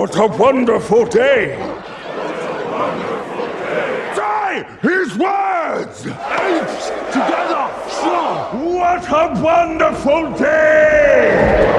What a wonderful day! Say his words! Apes, together, strong! What a wonderful day!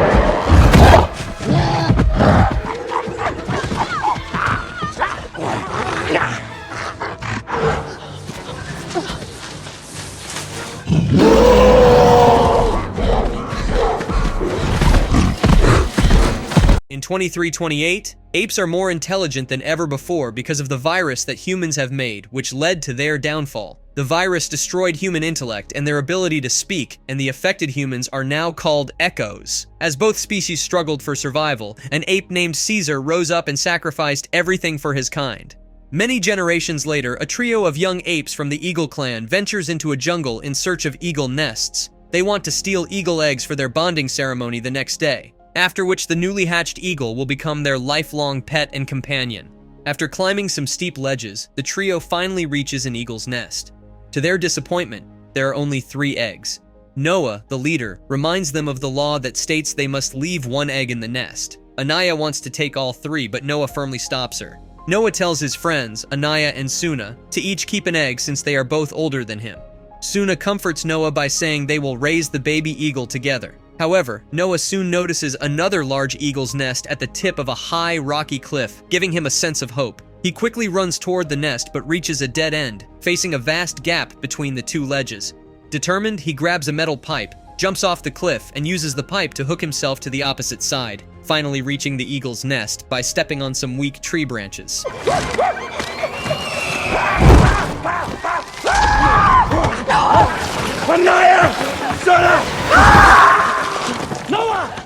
In 2328, apes are more intelligent than ever before because of the virus that humans have made, which led to their downfall. The virus destroyed human intellect and their ability to speak, and the affected humans are now called echoes. As both species struggled for survival, an ape named Caesar rose up and sacrificed everything for his kind. Many generations later, a trio of young apes from the Eagle clan ventures into a jungle in search of eagle nests. They want to steal eagle eggs for their bonding ceremony the next day, after which the newly hatched eagle will become their lifelong pet and companion. After climbing some steep ledges, the trio finally reaches an eagle's nest. To their disappointment, there are only 3 eggs. Noah, the leader, reminds them of the law that states they must leave 1 egg in the nest. Anaya wants to take all 3, but Noah firmly stops her. Noah tells his friends, Anaya and Suna, to each keep an egg since they are both older than him. Suna comforts Noah by saying they will raise the baby eagle together. However, Noah soon notices another large eagle's nest at the tip of a high, rocky cliff, giving him a sense of hope. He quickly runs toward the nest but reaches a dead end, facing a vast gap between the 2 ledges. Determined, he grabs a metal pipe, jumps off the cliff, and uses the pipe to hook himself to the opposite side, finally reaching the eagle's nest by stepping on some weak tree branches. Anaya! Suna! Noah!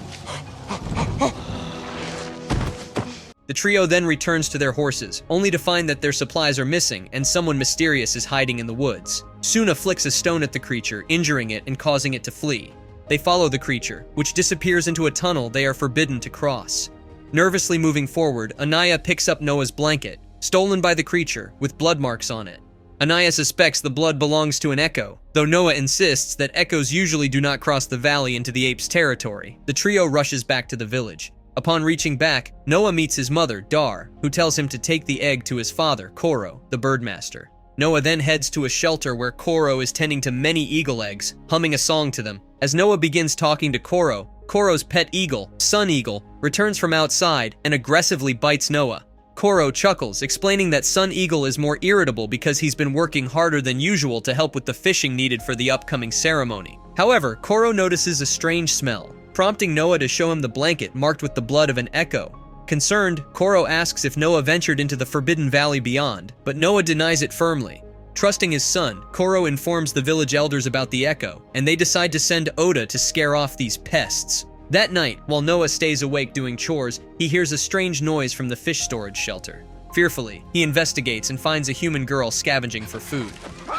The trio then returns to their horses, only to find that their supplies are missing and someone mysterious is hiding in the woods. Suna flicks a stone at the creature, injuring it and causing it to flee. They follow the creature, which disappears into a tunnel they are forbidden to cross. Nervously moving forward, Anaya picks up Noah's blanket, stolen by the creature, with blood marks on it. Anaya suspects the blood belongs to an echo, though Noah insists that echoes usually do not cross the valley into the ape's territory. The trio rushes back to the village. Upon reaching back, Noah meets his mother, Dar, who tells him to take the egg to his father, Koro, the birdmaster. Noah then heads to a shelter where Koro is tending to many eagle eggs, humming a song to them. As Noah begins talking to Koro, Koro's pet eagle, Sun Eagle, returns from outside and aggressively bites Noah. Koro chuckles, explaining that Sun Eagle is more irritable because he's been working harder than usual to help with the fishing needed for the upcoming ceremony. However, Koro notices a strange smell, prompting Noah to show him the blanket marked with the blood of an echo. Concerned, Koro asks if Noah ventured into the Forbidden Valley beyond, but Noah denies it firmly. Trusting his son, Koro informs the village elders about the echo, and they decide to send Oda to scare off these pests. That night, while Noah stays awake doing chores, he hears a strange noise from the fish storage shelter. Fearfully, he investigates and finds a human girl scavenging for food.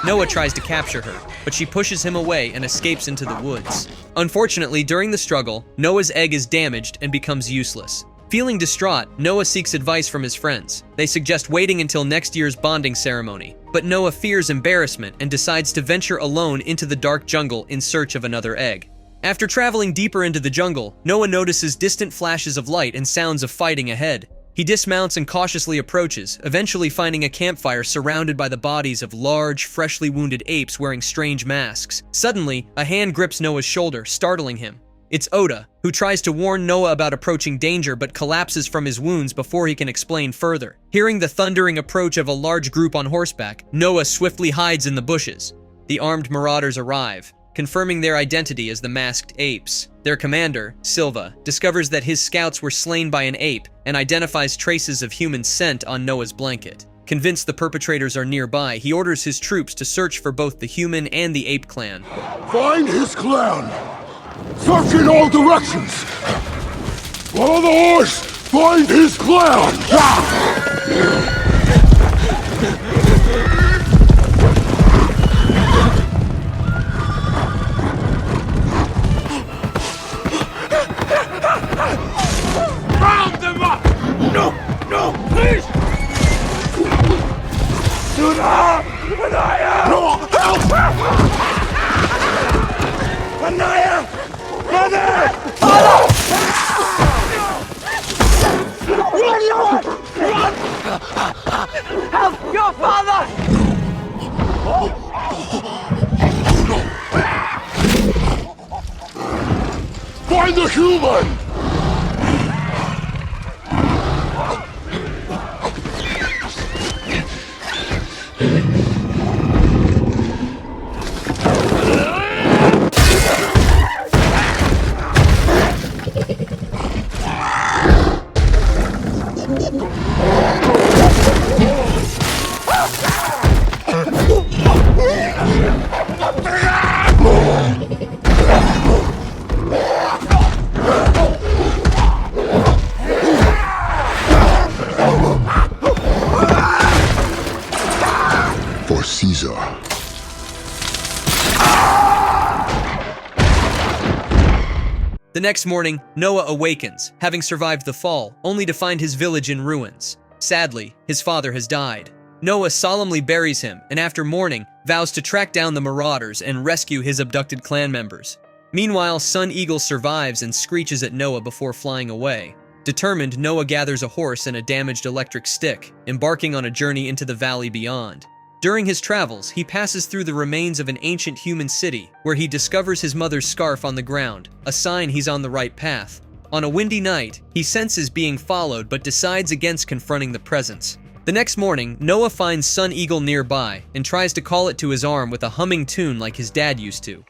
Noah tries to capture her, but she pushes him away and escapes into the woods. Unfortunately, during the struggle, Noah's egg is damaged and becomes useless. Feeling distraught, Noah seeks advice from his friends. They suggest waiting until next year's bonding ceremony, but Noah fears embarrassment and decides to venture alone into the dark jungle in search of another egg. After traveling deeper into the jungle, Noah notices distant flashes of light and sounds of fighting ahead. He dismounts and cautiously approaches, eventually finding a campfire surrounded by the bodies of large, freshly wounded apes wearing strange masks. Suddenly, a hand grips Noah's shoulder, startling him. It's Oda, who tries to warn Noah about approaching danger but collapses from his wounds before he can explain further. Hearing the thundering approach of a large group on horseback, Noah swiftly hides in the bushes. The armed marauders arrive, confirming their identity as the masked apes. Their commander, Sylva, discovers that his scouts were slain by an ape and identifies traces of human scent on Noah's blanket. Convinced the perpetrators are nearby, he orders his troops to search for both the human and the ape clan. Find his clan! Search in all directions! Follow the horse! Find his clan! Round them up! No, please! Suna! Anaya! No, help! Anaya! Mother! Father! human! For Caesar. The next morning, Noah awakens, having survived the fall, only to find his village in ruins. Sadly, his father has died. Noah solemnly buries him, and after mourning, vows to track down the marauders and rescue his abducted clan members. Meanwhile, Sun Eagle survives and screeches at Noah before flying away. Determined, Noah gathers a horse and a damaged electric stick, embarking on a journey into the valley beyond. During his travels, he passes through the remains of an ancient human city, where he discovers his mother's scarf on the ground, a sign he's on the right path. On a windy night, he senses being followed but decides against confronting the presence. The next morning, Noah finds Sun Eagle nearby and tries to call it to his arm with a humming tune like his dad used to.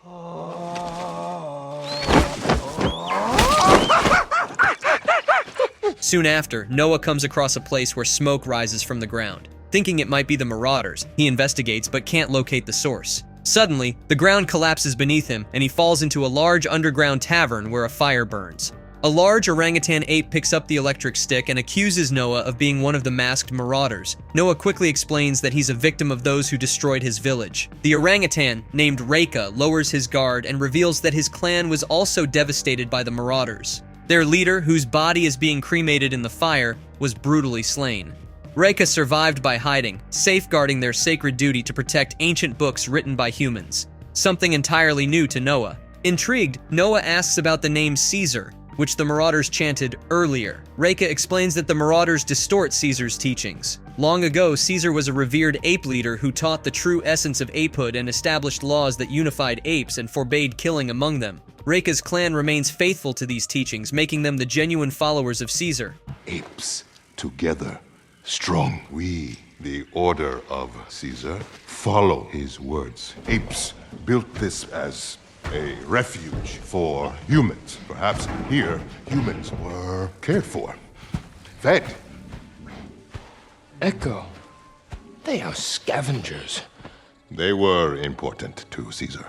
Soon after, Noah comes across a place where smoke rises from the ground. Thinking it might be the marauders, he investigates but can't locate the source. Suddenly, the ground collapses beneath him and he falls into a large underground tavern where a fire burns. A large orangutan ape picks up the electric stick and accuses Noah of being one of the masked marauders. Noah quickly explains that he's a victim of those who destroyed his village. The orangutan, named Raka, lowers his guard and reveals that his clan was also devastated by the marauders. Their leader, whose body is being cremated in the fire, was brutally slain. Raka survived by hiding, safeguarding their sacred duty to protect ancient books written by humans, something entirely new to Noah. Intrigued, Noah asks about the name Caesar, which the marauders chanted earlier. Raka explains that the marauders distort Caesar's teachings. Long ago, Caesar was a revered ape leader who taught the true essence of apehood and established laws that unified apes and forbade killing among them. Raka's clan remains faithful to these teachings, making them the genuine followers of Caesar. Apes, together, strong. We, the order of Caesar, follow his words. Apes built this as a refuge for humans. Perhaps here, humans were cared for, fed. Echo, they are scavengers. They were important to Caesar.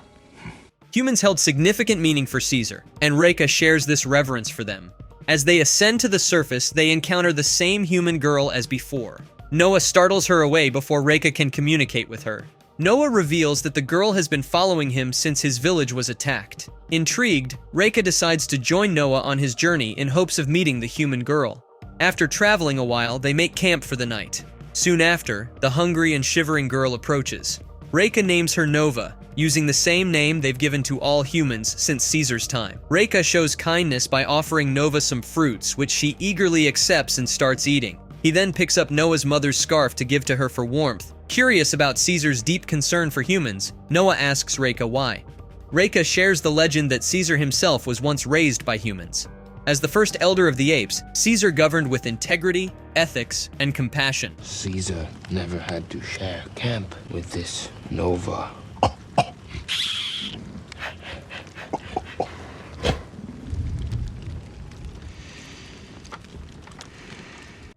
Humans held significant meaning for Caesar, and Raka shares this reverence for them. As they ascend to the surface, they encounter the same human girl as before. Noah startles her away before Raka can communicate with her. Noah reveals that the girl has been following him since his village was attacked. Intrigued, Raka decides to join Noah on his journey in hopes of meeting the human girl. After traveling a while, they make camp for the night. Soon after, the hungry and shivering girl approaches. Raka names her Nova, using the same name they've given to all humans since Caesar's time. Raka shows kindness by offering Nova some fruits, which she eagerly accepts and starts eating. He then picks up Noah's mother's scarf to give to her for warmth. Curious about Caesar's deep concern for humans, Noah asks Raka why. Raka shares the legend that Caesar himself was once raised by humans. As the first elder of the apes, Caesar governed with integrity, ethics, and compassion. Caesar never had to share camp with this Nova.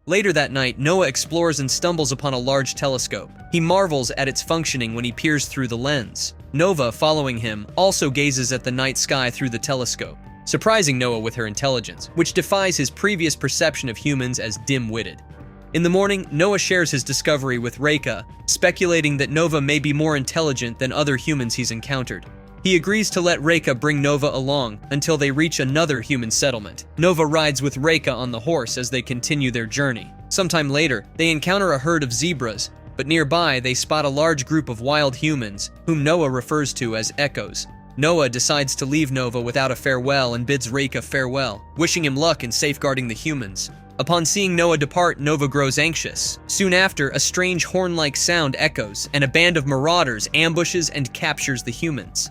Later that night, Noah explores and stumbles upon a large telescope. He marvels at its functioning when he peers through the lens. Nova, following him, also gazes at the night sky through the telescope, surprising Noah with her intelligence, which defies his previous perception of humans as dim-witted. In the morning, Noah shares his discovery with Raka, speculating that Nova may be more intelligent than other humans he's encountered. He agrees to let Raka bring Nova along until they reach another human settlement. Nova rides with Raka on the horse as they continue their journey. Sometime later, they encounter a herd of zebras, but nearby they spot a large group of wild humans, whom Noah refers to as echoes. Noah decides to leave Nova without a farewell and bids Raka farewell, wishing him luck in safeguarding the humans. Upon seeing Noah depart, Nova grows anxious. Soon after, a strange horn-like sound echoes, and a band of marauders ambushes and captures the humans.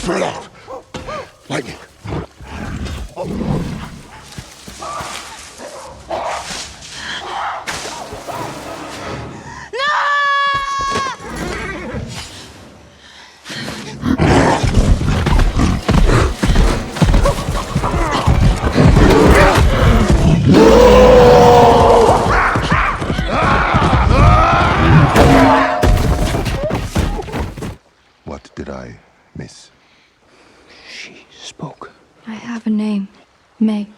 Spread out! Lightning! What did I miss? She spoke. I have a name. May.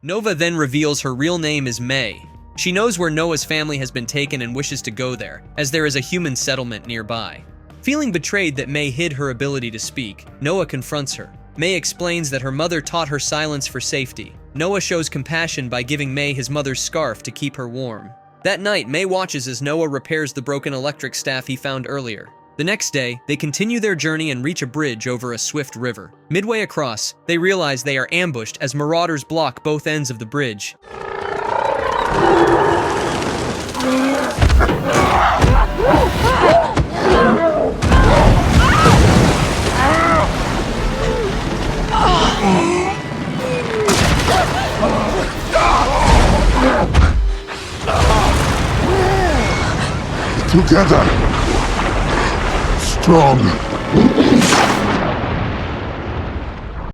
Nova then reveals her real name is May. She knows where Noah's family has been taken and wishes to go there, as there is a human settlement nearby. Feeling betrayed that May hid her ability to speak, Noah confronts her. May explains that her mother taught her silence for safety. Noah shows compassion by giving May his mother's scarf to keep her warm. That night, May watches as Noah repairs the broken electric staff he found earlier. The next day, they continue their journey and reach a bridge over a swift river. Midway across, they realize they are ambushed as marauders block both ends of the bridge. Together! Strong!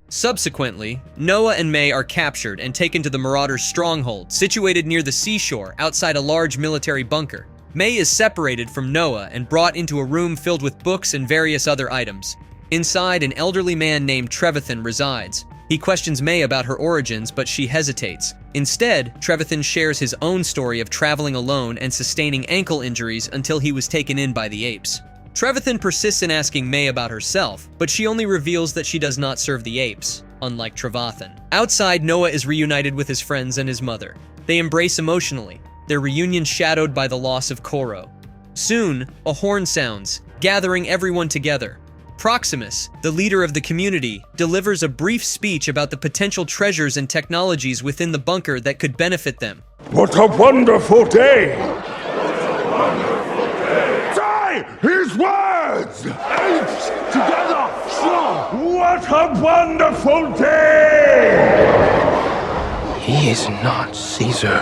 Subsequently, Noah and May are captured and taken to the Marauders' stronghold, situated near the seashore outside a large military bunker. May is separated from Noah and brought into a room filled with books and various other items. Inside, an elderly man named Trevathan resides. He questions May about her origins, but she hesitates. Instead, Trevathan shares his own story of traveling alone and sustaining ankle injuries until he was taken in by the apes. Trevathan persists in asking May about herself, but she only reveals that she does not serve the apes, unlike Trevathan. Outside, Noah is reunited with his friends and his mother. They embrace emotionally, their reunion shadowed by the loss of Koro. Soon, a horn sounds, gathering everyone together. Proximus, the leader of the community, delivers a brief speech about the potential treasures and technologies within the bunker that could benefit them. What a wonderful day! Say his words! Apes, together, strong! What a wonderful day! He is not Caesar.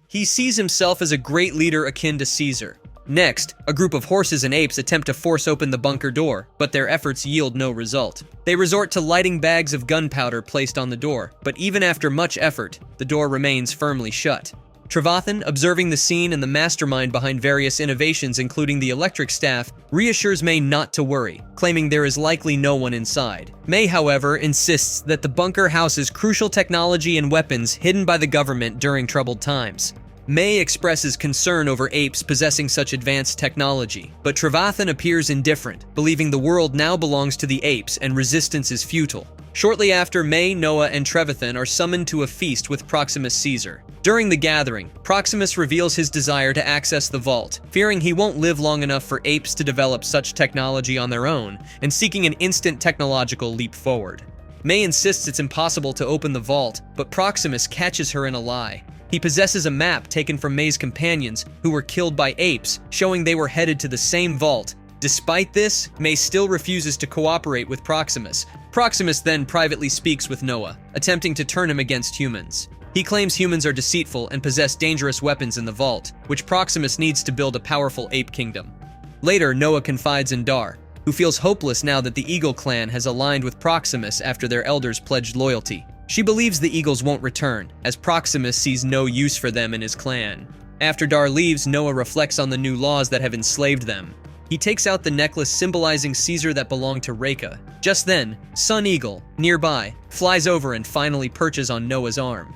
He sees himself as a great leader akin to Caesar. Next, a group of horses and apes attempt to force open the bunker door, but their efforts yield no result. They resort to lighting bags of gunpowder placed on the door, but even after much effort, the door remains firmly shut. Trevathan, observing the scene and the mastermind behind various innovations including the electric staff, reassures May not to worry, claiming there is likely no one inside. May, however, insists that the bunker houses crucial technology and weapons hidden by the government during troubled times. May expresses concern over apes possessing such advanced technology, but Trevathan appears indifferent, believing the world now belongs to the apes and resistance is futile. Shortly after, May, Noah, and Trevathan are summoned to a feast with Proximus Caesar. During the gathering, Proximus reveals his desire to access the vault, fearing he won't live long enough for apes to develop such technology on their own, and seeking an instant technological leap forward. May insists it's impossible to open the vault, but Proximus catches her in a lie. He possesses a map taken from May's companions, who were killed by apes, showing they were headed to the same vault. Despite this, May still refuses to cooperate with Proximus. Proximus then privately speaks with Noah, attempting to turn him against humans. He claims humans are deceitful and possess dangerous weapons in the vault, which Proximus needs to build a powerful ape kingdom. Later, Noah confides in Dar, who feels hopeless now that the Eagle clan has aligned with Proximus after their elders pledged loyalty. She believes the Eagles won't return, as Proximus sees no use for them in his clan. After Dar leaves, Noah reflects on the new laws that have enslaved them. He takes out the necklace symbolizing Caesar that belonged to Raka. Just then, Sun Eagle, nearby, flies over and finally perches on Noah's arm.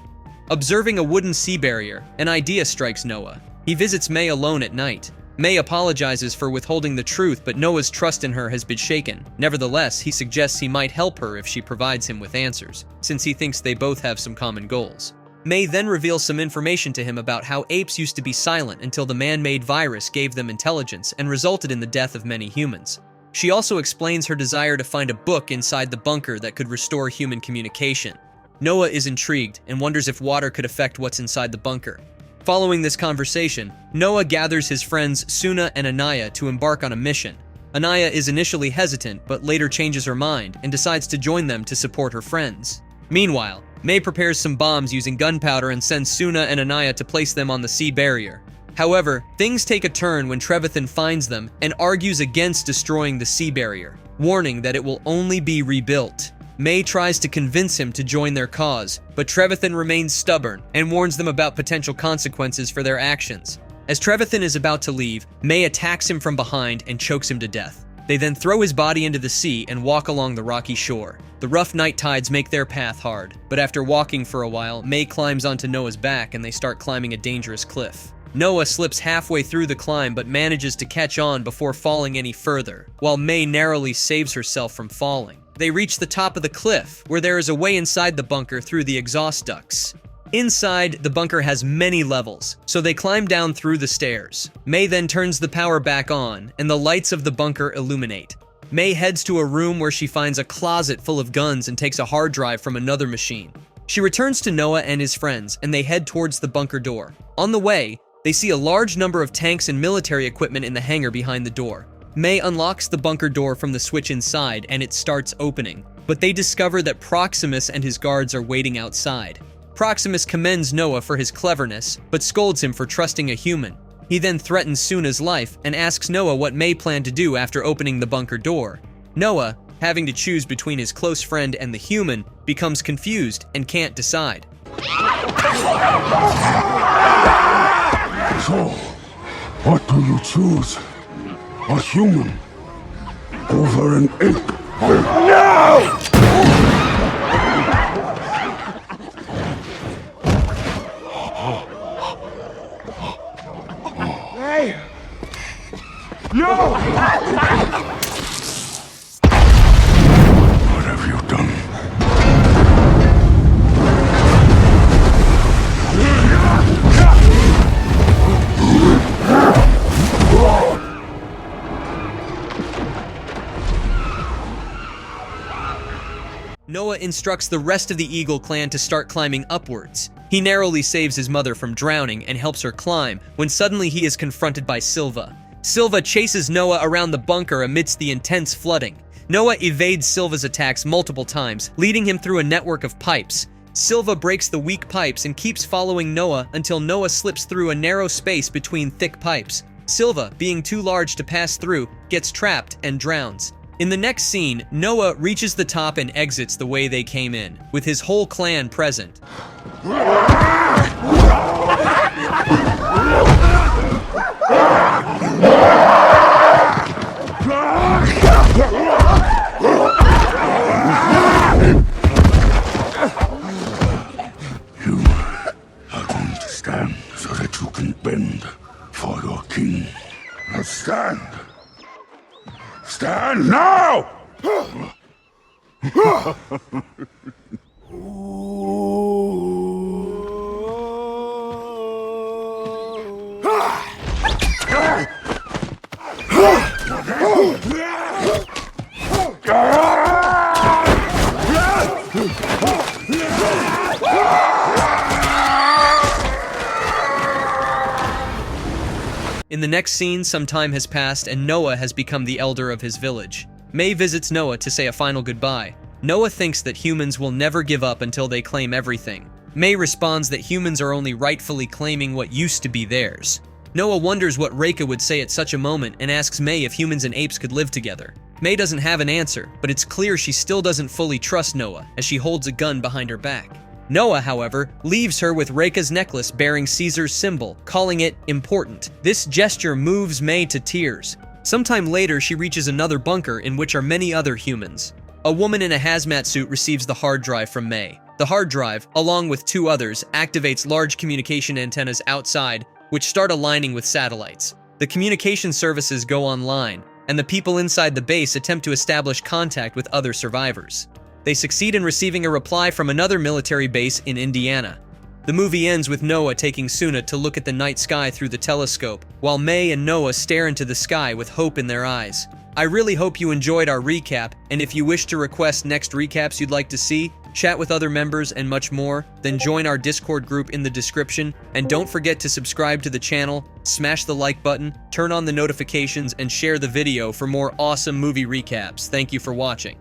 Observing a wooden sea barrier, an idea strikes Noah. He visits May alone at night. May apologizes for withholding the truth, but Noah's trust in her has been shaken. Nevertheless, he suggests he might help her if she provides him with answers, since he thinks they both have some common goals. May then reveals some information to him about how apes used to be silent until the man-made virus gave them intelligence and resulted in the death of many humans. She also explains her desire to find a book inside the bunker that could restore human communication. Noah is intrigued and wonders if water could affect what's inside the bunker. Following this conversation, Noah gathers his friends Suna and Anaya to embark on a mission. Anaya is initially hesitant, but later changes her mind and decides to join them to support her friends. Meanwhile, May prepares some bombs using gunpowder and sends Suna and Anaya to place them on the sea barrier. However, things take a turn when Trevethan finds them and argues against destroying the sea barrier, warning that it will only be rebuilt. May tries to convince him to join their cause, but Trevethan remains stubborn and warns them about potential consequences for their actions. As Trevethan is about to leave, May attacks him from behind and chokes him to death. They then throw his body into the sea and walk along the rocky shore. The rough night tides make their path hard, but after walking for a while, May climbs onto Noah's back and they start climbing a dangerous cliff. Noah slips halfway through the climb but manages to catch on before falling any further, while May narrowly saves herself from falling. They reach the top of the cliff, where there is a way inside the bunker through the exhaust ducts. Inside, the bunker has many levels, so they climb down through the stairs. May then turns the power back on, and the lights of the bunker illuminate. May heads to a room where she finds a closet full of guns and takes a hard drive from another machine. She returns to Noah and his friends, and they head towards the bunker door. On the way, they see a large number of tanks and military equipment in the hangar behind the door. May unlocks the bunker door from the switch inside and it starts opening, but they discover that Proximus and his guards are waiting outside. Proximus commends Noah for his cleverness, but scolds him for trusting a human. He then threatens Suna's life and asks Noah what May planned to do after opening the bunker door. Noah, having to choose between his close friend and the human, becomes confused and can't decide. So, what do you choose? A human over an ape? No! Hey! No! What have you done? Noah instructs the rest of the Eagle clan to start climbing upwards. He narrowly saves his mother from drowning and helps her climb when suddenly he is confronted by Sylva. Sylva chases Noah around the bunker amidst the intense flooding. Noah evades Sylva's attacks multiple times, leading him through a network of pipes. Sylva breaks the weak pipes and keeps following Noah until Noah slips through a narrow space between thick pipes. Sylva, being too large to pass through, gets trapped and drowns. In the next scene, Noah reaches the top and exits the way they came in, with his whole clan present. You are going to stand so that you can bend for your king. Now stand! Stand now! In the next scene, some time has passed and Noah has become the elder of his village. May visits Noah to say a final goodbye. Noah thinks that humans will never give up until they claim everything. May responds that humans are only rightfully claiming what used to be theirs. Noah wonders what Raka would say at such a moment and asks May if humans and apes could live together. May doesn't have an answer, but it's clear she still doesn't fully trust Noah as she holds a gun behind her back. Noah, however, leaves her with Raka's necklace bearing Caesar's symbol, calling it important. This gesture moves May to tears. Sometime later, she reaches another bunker in which are many other humans. A woman in a hazmat suit receives the hard drive from May. The hard drive, along with two others, activates large communication antennas outside, which start aligning with satellites. The communication services go online, and the people inside the base attempt to establish contact with other survivors. They succeed in receiving a reply from another military base in Indiana. The movie ends with Noah taking Suna to look at the night sky through the telescope, while May and Noah stare into the sky with hope in their eyes. I really hope you enjoyed our recap, and if you wish to request next recaps you'd like to see, chat with other members, and much more, then join our Discord group in the description. And don't forget to subscribe to the channel, smash the like button, turn on the notifications, and share the video for more awesome movie recaps. Thank you for watching.